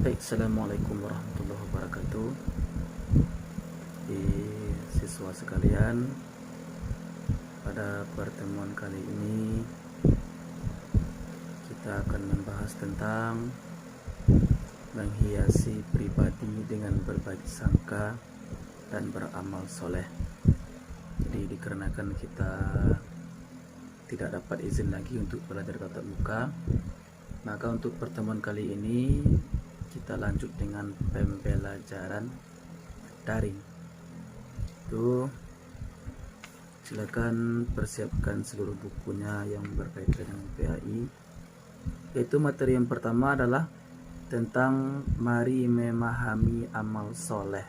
Baik, Assalamualaikum warahmatullahi wabarakatuh. Di siswa sekalian, pada pertemuan kali ini kita akan membahas tentang menghiasi pribadi dengan berbaik sangka dan beramal soleh. Jadi dikarenakan kita tidak dapat izin lagi untuk belajar tatap muka, maka untuk pertemuan kali ini kita lanjut dengan pembelajaran daring. Itu silakan persiapkan seluruh bukunya yang berkaitan dengan PAI. Yaitu materi yang pertama adalah tentang mari memahami amal soleh.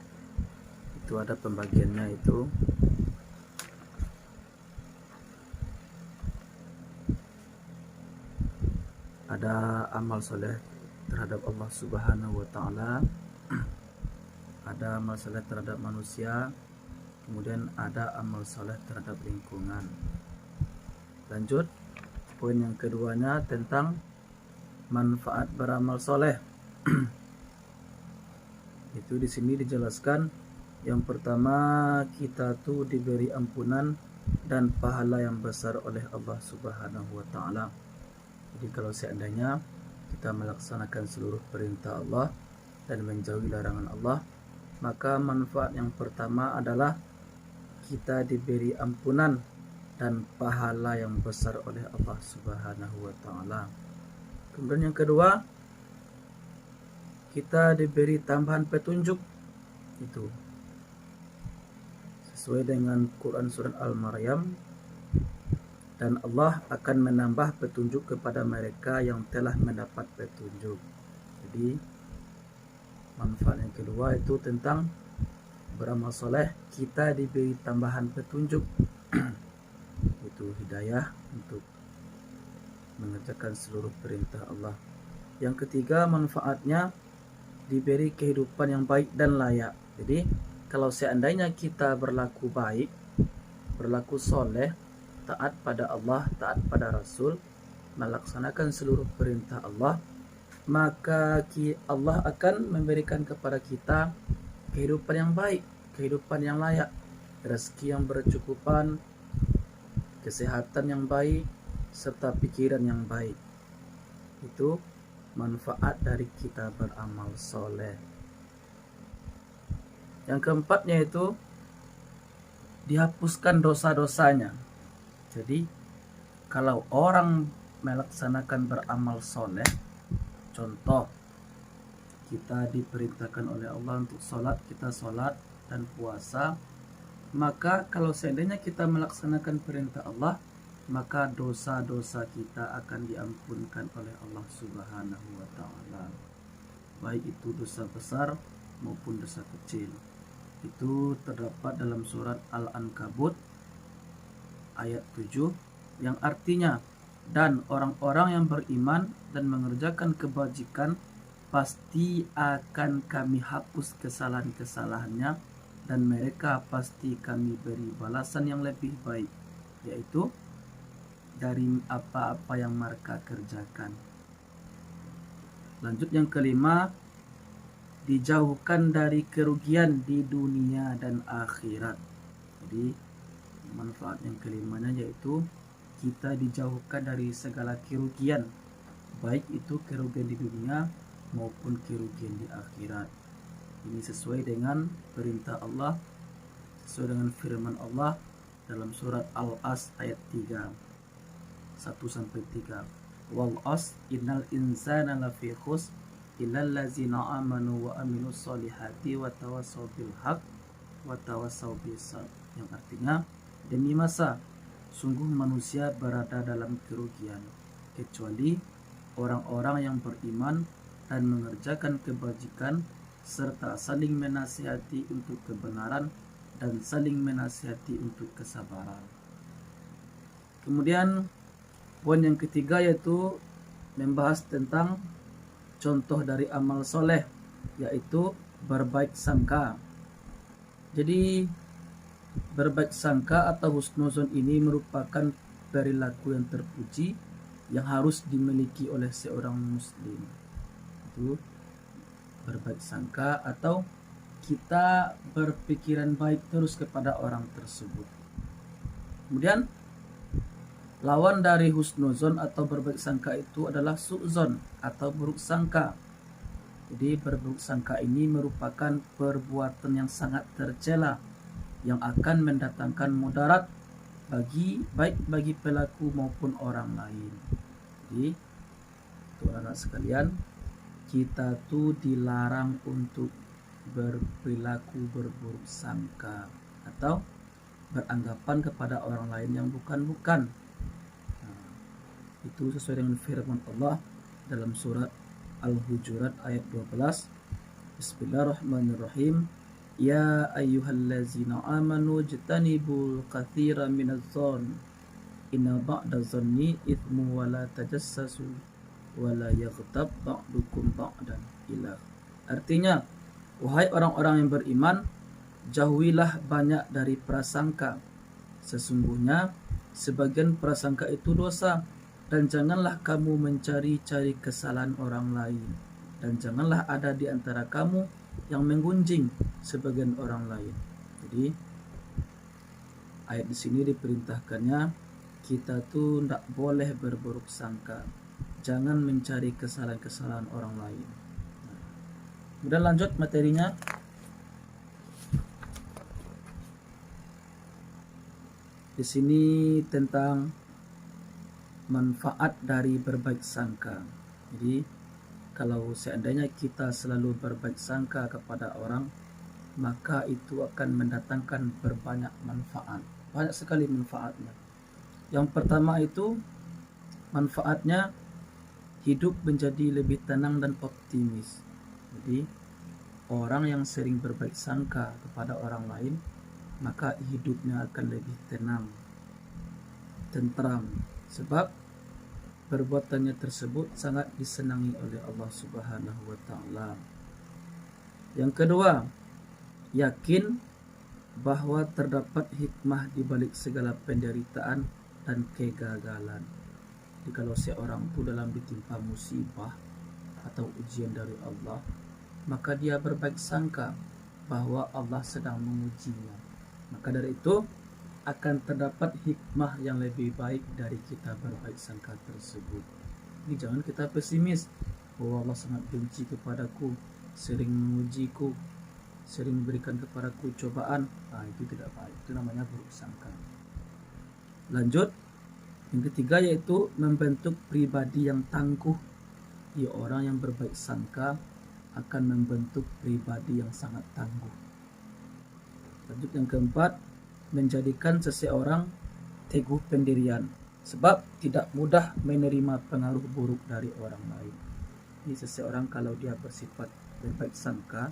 Itu ada pembagiannya itu. Ada amal soleh terhadap Allah Subhanahu wa Ta'ala, ada amal soleh terhadap manusia, kemudian ada amal soleh terhadap lingkungan. Lanjut, poin yang keduanya tentang manfaat beramal soleh. Itu di sini dijelaskan, yang pertama kita tuh diberi ampunan dan pahala yang besar oleh Allah Subhanahu wa Ta'ala. Jadi kalau seandainya kita melaksanakan seluruh perintah Allah dan menjauhi larangan Allah, maka manfaat yang pertama adalah kita diberi ampunan dan pahala yang besar oleh Allah Subhanahu wa Ta'ala. Kemudian yang kedua, kita diberi tambahan petunjuk, itu sesuai dengan Quran surat Al-Maryam, dan Allah akan menambah petunjuk kepada mereka yang telah mendapat petunjuk. Jadi manfaat yang kedua itu tentang beramal soleh, kita diberi tambahan petunjuk itu hidayah untuk mengerjakan seluruh perintah Allah. Yang ketiga, manfaatnya diberi kehidupan yang baik dan layak. Jadi kalau seandainya kita berlaku baik, berlaku soleh, taat pada Allah, taat pada Rasul, melaksanakan seluruh perintah Allah, maka Allah akan memberikan kepada kita kehidupan yang baik, kehidupan yang layak, rezeki yang berkecukupan, kesehatan yang baik, serta pikiran yang baik. Itu manfaat dari kita beramal soleh. Yang keempatnya itu dihapuskan dosa-dosanya. Jadi kalau orang melaksanakan beramal soleh, contoh kita diperintahkan oleh Allah untuk sholat, kita sholat dan puasa, maka kalau seandainya kita melaksanakan perintah Allah, maka dosa-dosa kita akan diampunkan oleh Allah Subhanahu wa Ta'ala, baik itu dosa besar maupun dosa kecil. Itu terdapat dalam surat Al-Ankabut ayat 7, yang artinya, dan orang-orang yang beriman dan mengerjakan kebajikan pasti akan kami hapus kesalahan-kesalahannya, dan mereka pasti kami beri balasan yang lebih baik, yaitu dari apa-apa yang mereka kerjakan. Lanjut yang kelima, dijauhkan dari kerugian di dunia dan akhirat. Jadi manfaat yang kelimanya yaitu kita dijauhkan dari segala kerugian, baik itu kerugian di dunia maupun kerugian di akhirat. Ini sesuai dengan perintah Allah, sesuai dengan firman Allah dalam surat Al-As ayat 3, 1-3. Wal as innal insana lafi khus illal ladzina amanu wa amilus solihati wa tawassaw bil haq wa tawassaw bis sabr. Yang artinya, demi masa sungguh manusia berada dalam kerugian, kecuali orang-orang yang beriman dan mengerjakan kebajikan serta saling menasihati untuk kebenaran dan saling menasihati untuk kesabaran. Kemudian poin yang ketiga yaitu membahas tentang contoh dari amal soleh, yaitu berbaik sangka. Jadi berbaik sangka atau husnuzon ini merupakan perilaku yang terpuji yang harus dimiliki oleh seorang muslim. Itu berbaik sangka atau kita berpikiran baik terus kepada orang tersebut. Kemudian lawan dari husnuzon atau berbaik sangka itu adalah su'zon atau buruk sangka. Jadi berburuk sangka ini merupakan perbuatan yang sangat tercela yang akan mendatangkan mudarat baik bagi pelaku maupun orang lain. Jadi untuk anak sekalian, kita tuh dilarang untuk berperilaku berburuk sangka atau beranggapan kepada orang lain yang bukan-bukan. Itu sesuai dengan firman Allah dalam surat Al-Hujurat ayat 12. Bismillahirrahmanirrahim. Ya ayyuhallazina amanu jtanibul katsira minadh-dhon inna ba'dadh-dhanni itsmu wa la tajassasu wa la yaghtab ba'dukum ba'dan ila. Artinya, wahai orang-orang yang beriman, jauhilah banyak dari prasangka. Sesungguhnya sebagian prasangka itu dosa, dan janganlah kamu mencari-cari kesalahan orang lain, dan janganlah ada di antara kamu yang menggunjing sebagian orang lain. Jadi ayat di sini diperintahkannya kita tuh tidak boleh berburuk sangka, jangan mencari kesalahan-kesalahan orang lain. Kemudian lanjut materinya. Di sini tentang manfaat dari berbaik sangka. Jadi kalau seandainya kita selalu berbaik sangka kepada orang, maka itu akan mendatangkan berbanyak manfaat. Banyak sekali manfaatnya. Yang pertama itu manfaatnya hidup menjadi lebih tenang dan optimis. Jadi orang yang sering berbaik sangka kepada orang lain, maka hidupnya akan lebih tenang, tentram, sebab perbuatannya tersebut sangat disenangi oleh Allah Subhanahu wa taala. Yang kedua, yakin bahwa terdapat hikmah di balik segala penderitaan dan kegagalan. Jadi kalau seorang itu dalam ditimpa musibah atau ujian dari Allah, maka dia berbaik sangka bahwa Allah sedang mengujinya. Maka dari itu akan terdapat hikmah yang lebih baik dari kita berbaik sangka tersebut. Jadi jangan kita pesimis bahwa Allah sangat benci kepadaku, sering mengujiku, sering memberikan kepadaku cobaan. Itu tidak baik, itu namanya buruk sangka. Lanjut, yang ketiga yaitu membentuk pribadi yang tangguh. Ya, orang yang berbaik sangka akan membentuk pribadi yang sangat tangguh. Lanjut yang keempat, menjadikan seseorang teguh pendirian, sebab tidak mudah menerima pengaruh buruk dari orang lain. Jadi seseorang kalau dia bersifat berbaik sangka,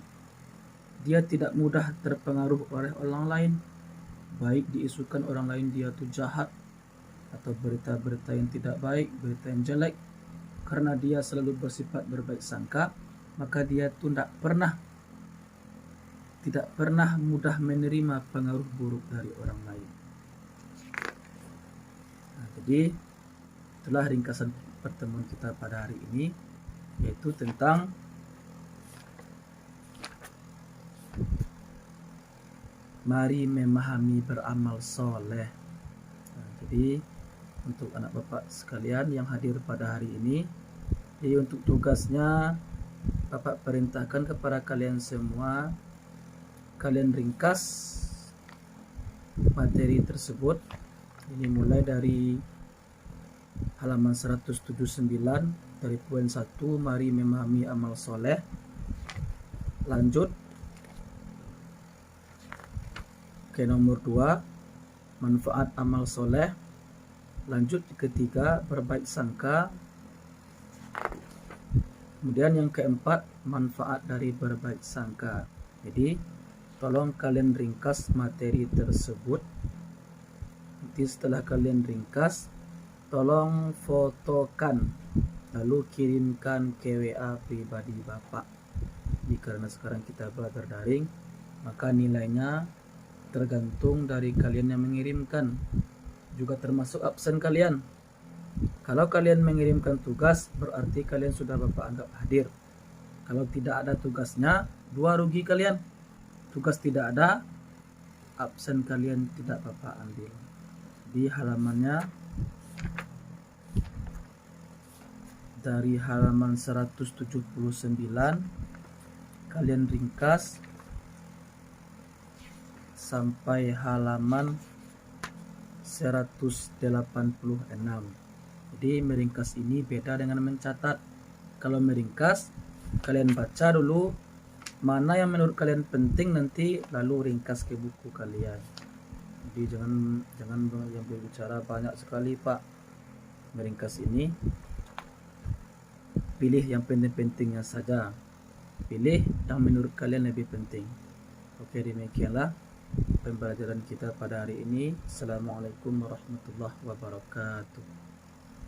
dia tidak mudah terpengaruh oleh orang lain, baik diisukan orang lain dia tuh jahat atau berita-berita yang tidak baik, berita yang jelek. Karena dia selalu bersifat berbaik sangka, maka dia tuh tidak pernah mudah menerima pengaruh buruk dari orang lain. Jadi itulah ringkasan pertemuan kita pada hari ini, yaitu tentang mari memahami beramal soleh. Jadi untuk anak bapak sekalian yang hadir pada hari ini, jadi untuk tugasnya bapak perintahkan kepada kalian semua, kalian ringkas materi tersebut. Ini mulai dari halaman 179 dari poin 1, mari memahami amal soleh. Lanjut ke nomor 2, manfaat amal soleh. Lanjut ketiga, berbaik sangka. Kemudian yang keempat, manfaat dari berbaik sangka. Jadi tolong kalian ringkas materi tersebut. Nanti setelah kalian ringkas, tolong fotokan lalu kirimkan ke WA pribadi bapak. Jadi karena sekarang kita belajar daring, maka nilainya tergantung dari kalian yang mengirimkan, juga termasuk absen kalian. Kalau kalian mengirimkan tugas, berarti kalian sudah bapak anggap hadir. Kalau tidak ada tugasnya, 2 rugi kalian. Tugas tidak ada, absen kalian tidak Bapak ambil. Di halamannya dari halaman 179 kalian ringkas sampai halaman 186. Jadi meringkas ini beda dengan mencatat. Kalau meringkas, kalian baca dulu mana yang menurut kalian penting, nanti lalu ringkas ke buku kalian. Jadi jangan yang berbicara banyak sekali Pak. Meringkas ini pilih yang penting-pentingnya saja. Pilih yang menurut kalian lebih penting. Oke, demikianlah pembelajaran kita pada hari ini. Assalamualaikum warahmatullahi wabarakatuh.